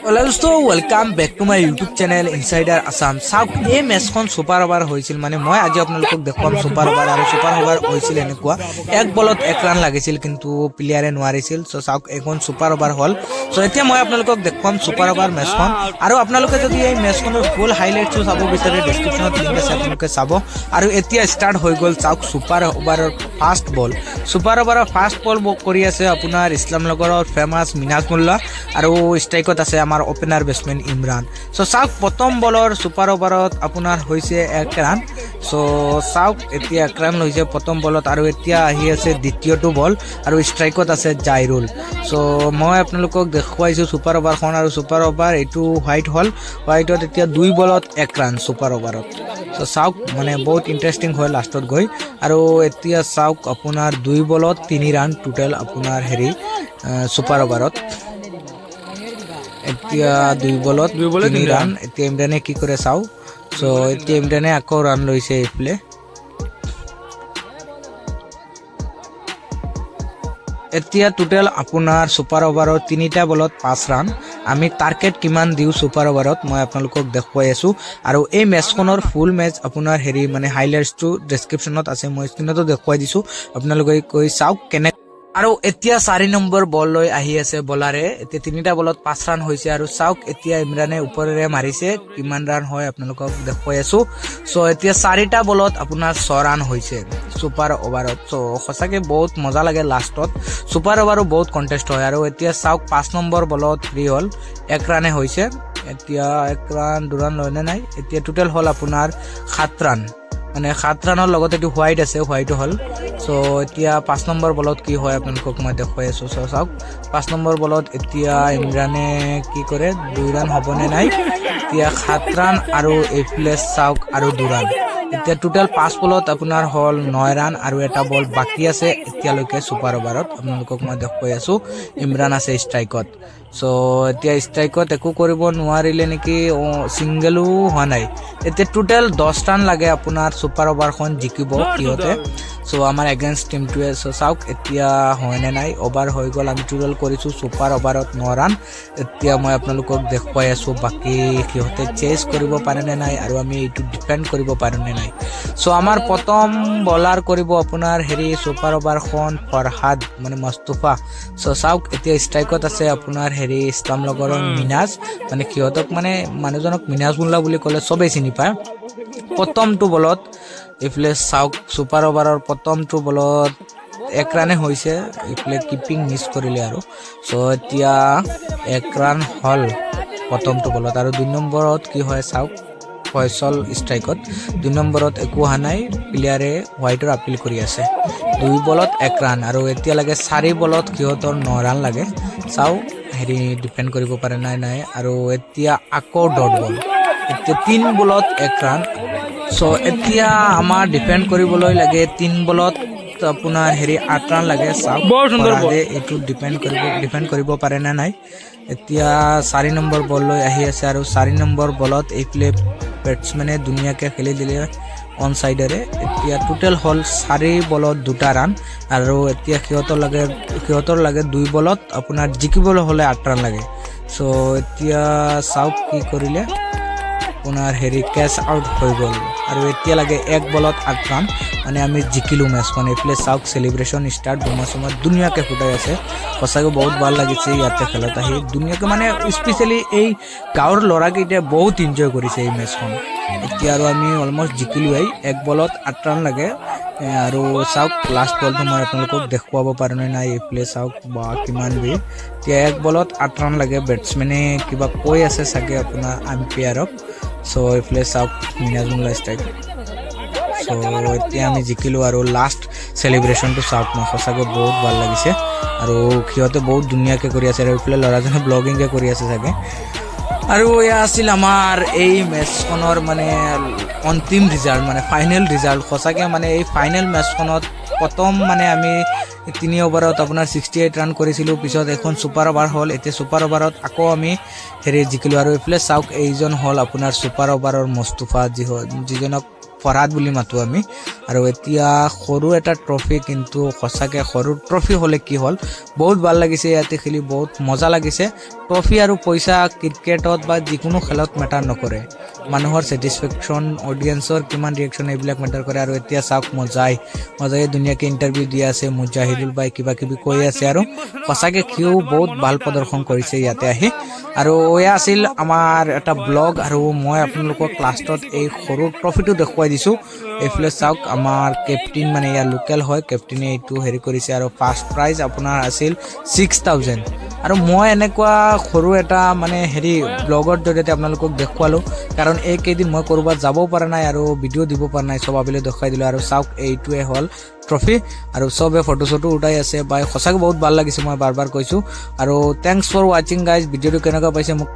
Welcome back to my YouTube channel insider Assam. চাওক এই মেচখন ছুপাৰ অভাৰ হৈছিল, মানে মই আজি আপোনালোকক দেখুৱাম ছুপাৰ অভাৰ। আৰু ছুপাৰ অভাৰ হৈছিল এনেকুৱা, এক বলত এক ৰান লাগিছিল কিন্তু প্লেয়াৰে নোৱাৰিছিল। চ' চাওক এখন ছুপাৰ অভাৰ হ'ল। চ' এতিয়া মই আপোনালোকক দেখুৱাম ছুপাৰ অভাৰ মেচখন। আৰু আপোনালোকে যদি এই মেচখনৰ ফুল হাইলাইটছো চাব বিচাৰে ডেছক্ৰিপশ্যনত লিংক আছে, আপোনালোকে চাব। আৰু এতিয়া ষ্টাৰ্ট হৈ গ'ল। চাওক ছুপাৰ অভাৰৰ ফাৰ্ষ্ট বল, ছুপাৰ অভাৰৰ ফাৰ্ষ্ট বল কৰি আছে আপোনাৰ ইছলামনগৰৰ ফেমাছ মিনাজ মোল্লা, আৰু ষ্ট্ৰাইকত আছে আমাৰ ওপেনাৰ বেটসম্যান ইমৰান। চ' চাওক প্ৰথম বলৰ ছুপাৰ অভাৰত আপোনাৰ হৈছে এক ৰান। চ' চাওক এতিয়া এক ৰান লৈছে প্ৰথম বলত, আৰু এতিয়া আহি আছে দ্বিতীয়টো বল, আৰু ষ্ট্ৰাইকত আছে জাইৰুল। চ' মই আপোনালোকক দেখুৱাইছোঁ ছুপাৰ অভাৰখন, আৰু ছুপাৰ অভাৰ এইটো হোৱাইট হ'ল। হোৱাইটত এতিয়া 2 বলত 1 ৰান ছুপাৰ অভাৰত। চ' চাওক মানে বহুত ইণ্টাৰেষ্টিং হয় লাষ্টত গৈ। আৰু এতিয়া চাওক আপোনাৰ 2 বলত 3 ৰান টোটেল আপোনাৰ ছুপাৰ অভাৰত। এতিয়া 2 বলত 3 ৰান। এতিয়া ইমৰানে কি কৰে চাওঁ। চ' এতিয়া ইমৰানে আকৌ ৰান লৈছে এইফালে। এতিয়া টোটেল আপোনাৰ ছুপাৰ অভাৰত 3টা বলত 5 ৰান। আমি টাৰ্গেট কিমান দিওঁ ছুপাৰ অভাৰত মই আপোনালোকক দেখুৱাই আছোঁ। আৰু এই মেচখনৰ ফুল মেচ আপোনাৰ মানে হাইলাইটছটো ডেছক্ৰিপশ্যনত আছে, মই স্ক্ৰীনতো দেখুৱাই দিছোঁ, আপোনালোকে কৈ চাওক কেনে। আৰু এতিয়া 4 নম্বৰ বল লৈ আহি আছে বলাৰে। এতিয়া 3টা বলত 5 ৰান হৈছে। আৰু চাওক এতিয়া ইমৰানে ওপৰেৰে মাৰিছে, কিমান ৰান হয় আপোনালোকক দেখুৱাই আছোঁ। চ' এতিয়া 4টা বলত আপোনাৰ 6 ৰান হৈছে ছুপাৰ অভাৰত। চ' সঁচাকৈ বহুত মজা লাগে লাষ্টত। ছুপাৰ অভাৰো বহুত কণ্টেষ্ট হয়। আৰু এতিয়া চাওক 5 নম্বৰ বলত ফ্ৰী হ'ল, 1 ৰানে হৈছে। এতিয়া 1 ৰান 2 ৰান লয়নে নাই। এতিয়া টোটেল হ'ল আপোনাৰ 7 ৰান, মানে 7 ৰানৰ লগত এইটো হোৱাইট আছে, হোৱাইটো হ'ল। চ' এতিয়া 5 নম্বৰ বলত কি হয় আপোনালোকক মই দেখুৱাই আছোঁ। চ' চাওক 5 নম্বৰ বলত এতিয়া ইমৰানে কি কৰে, 2 ৰান হ'বনে নাই। এতিয়া 7 ৰান, আৰু এইফালে চাওক আৰু 2 ৰান। এতিয়া টোটেল 5 বলত আপোনাৰ হ'ল 9 ৰান, আৰু এটা বল বাকী আছে এতিয়ালৈকে ছুপাৰ অভাৰত। আপোনালোকক মই দেখুৱাই আছোঁ ইমৰান আছে ষ্ট্ৰাইকত। চ' এতিয়া ষ্ট্ৰাইকত একো কৰিব নোৱাৰিলে নেকি, ছিংগলো হোৱা নাই। এতিয়া টোটেল 10 ৰান লাগে আপোনাৰ ছুপাৰ অভাৰখন জিকিব সিহঁতে। চ' আমাৰ এগেইনষ্ট টিমটোৱে। চ' চাওক এতিয়া হয়নে নাই। অভাৰ হৈ গ'ল, আমি টোটেল কৰিছোঁ ছুপাৰ অভাৰত 9 ৰান। এতিয়া মই আপোনালোকক দেখুৱাই আছোঁ বাকী সিহঁতে চেজ কৰিব পাৰেনে নাই, আৰু আমি এইটো ডিফেণ্ড কৰিব পাৰোঁনে নাই। চ' আমাৰ প্ৰথম বলাৰ কৰিব আপোনাৰ ছুপাৰ অভাৰখন ফৰহাদ মানে মুস্তাফা। চ' চাওক এতিয়া ষ্ট্ৰাইকত আছে আপোনাৰ ইছলামনগৰৰ মিনাজ, মানে সিহঁতক মানে মানুহজনক মিনাজ মোল্লা বুলি ক'লে চবেই চিনি পায়। প্ৰথমটো বলত এইফালে চাওক ছুপাৰ অভাৰৰ প্ৰথমটো বলত 1 ৰানে হৈছে, এইফালে কিপিং মিছ কৰিলে আৰু। চ' এতিয়া 1 ৰান হ'ল প্ৰথমটো বলত। আৰু 2 নম্বৰত কি হয় চাওক, ফয়চল ষ্ট্ৰাইকত 2 নম্বৰত একো অহা নাই, প্লেয়াৰে হোৱাইটৰ আপিল কৰি আছে। 2 বলত 1 ৰান, আৰু এতিয়া লাগে 4 বলত সিহঁতৰ 9 ৰান লাগে। চাওঁ ডিফেণ্ড কৰিব পাৰে নাই। আৰু এতিয়া আকৌ ডট বল, এতিয়া 3 বলত 1 ৰান। চ' এতিয়া আমাৰ ডিফেণ্ড কৰিবলৈ লাগে 3 বলত আপোনাৰ 8 ৰান লাগে। চাওক ফৰহাদে এইটো ডিফেণ্ড কৰিব পাৰে নে নাই। এতিয়া 4 নম্বৰ বল লৈ আহি আছে, আৰু 4 নম্বৰ বলত এইফালে বেটছমেনে ধুনীয়াকৈ খেলি দিলে অন চাইডেৰে। এতিয়া টোটেল হ'ল 4 বলত 2টা ৰান, আৰু এতিয়া সিহঁতৰ লাগে 2 বলত আপোনাৰ জিকিবলৈ হ'লে 8 ৰান লাগে। চ' এতিয়া চাওক কি কৰিলে আপোনাৰ কেচ আউট হৈ গ'ল, আৰু এতিয়া লাগে 1 বলত 8 ৰান, মানে আমি জিকিলোঁ মেচখন। এইফালে চাওক চেলিব্ৰেশ্যন ষ্টাৰ্ট, বোমা-চোমা ধুনীয়াকৈ ফুটাই আছে। সঁচাকৈ বহুত ভাল লাগিছে ইয়াতে খেলত আহি ধুনীয়াকৈ, মানে স্পেচিয়েলি এই গাঁৱৰ ল'ৰাকেইটাই বহুত এনজয় কৰিছে এই মেচখন। এতিয়া আৰু আমি অলমষ্ট জিকিলোঁৱেই, 1 বলত 8 ৰান লাগে। আৰু চাওক লাষ্ট বলটো মই আপোনালোকক দেখুৱাব পাৰোঁনে নাই। এইফালে চাওক বা কিমান বেৰ। এতিয়া 1 বলত 8 ৰান লাগে, বেটছমেনে কিবা কৈ আছে চাগে আপোনাৰ আম্পায়াৰক। চ' এইফালে চাওক মিনাজ মোল্লা ষ্ট্ৰাইক। চ' এতিয়া আমি জিকিলোঁ, আৰু লাষ্ট চেলিব্ৰেশ্যনটো চাওক মই সঁচাকৈ বহুত ভাল লাগিছে, আৰু সিহঁতে বহুত ধুনীয়াকৈ কৰি আছে। আৰু এইফালে ল'ৰাজনে ব্লগিংকৈ কৰি আছে চাগে। আৰু এয়া আছিল আমাৰ এই মেচখনৰ মানে অন্তিম ৰিজাল্ট, মানে ফাইনেল ৰিজাল্ট। সঁচাকৈ মানে এই ফাইনেল মেচখনত প্ৰথম মানে আমি 3 অভাৰত আপোনাৰ 68 ৰান কৰিছিলোঁ, পিছত এখন ছুপাৰ অভাৰ হ'ল। এতিয়া ছুপাৰ অভাৰত আকৌ আমি জিকিলোঁ। আৰু এইফালে চাওক এইজন হ'ল আপোনাৰ ছুপাৰ অভাৰৰ মুস্তাফা, যিজনক ফৰহাদ বুলি মাতো আমি আৰু এতিয়া সৰু এটা ট্ৰফি কিন্তু সঁচাকে সৰু ট্ৰফি হলে কি হ'ল বহুত ভাল লাগিছে ইয়াতে খেলি বহুত মজা লাগিছে ট্ৰফি আৰু পইচা ক্ৰিকেটত বা যিকোনো খেলত মেটাৰ নকৰে মানুহৰ ছেটিছফেকশ্যন অডিয়েন্সৰ কিমান ৰিয়েকশ্যন এইবিলাক মেটাৰ কৰে আৰু এতিয়া চাওক মজাই ধুনীয়াকৈ ইণ্টাৰভিউ দি আছে মুজাহিদুল বাই কিবা কিবি কৈ আছে আৰু সঁচাকে সিও বহুত ভাল প্ৰদৰ্শন কৰিছে ইয়াতে আহি আৰু এয়া আছিল আমাৰ এটা ব্লগ আৰু মই আপোনালোকক লাষ্টত এই সৰু ট্ৰফিটো দেখুৱাই দিছোঁ এইফালে চাওক আমাৰ কেপ্টেইন মানে ইয়াৰ লোকেল হয় কেপ্টেইনে এইটো হেৰি কৰিছে আৰু ফাৰ্ষ্ট প্ৰাইজ আপোনাৰ আছিল 6000 আৰু মই এনেকুৱা সৰু এটা মানে হেৰি ব্লগৰ জৰিয়তে আপোনালোকক দেখুৱালোঁ কাৰণ এইকেইদিন মই ক'ৰবাত যাবও পৰা নাই আৰু ভিডিঅ' দিব পৰা নাই চব আবেলি দেখুৱাই দিলোঁ আৰু চাওক এইটোৱে হ'ল ট্ৰফি আৰু চবে ফটো চটো উঠাই আছে বাই সঁচাকৈ বহুত ভাল লাগিছে মই বাৰ বাৰ কৈছোঁ আৰু থেংকছ ফৰ ৱাচিং গাইজ ভিডিঅ'টো কেনেকুৱা পাইছে মোক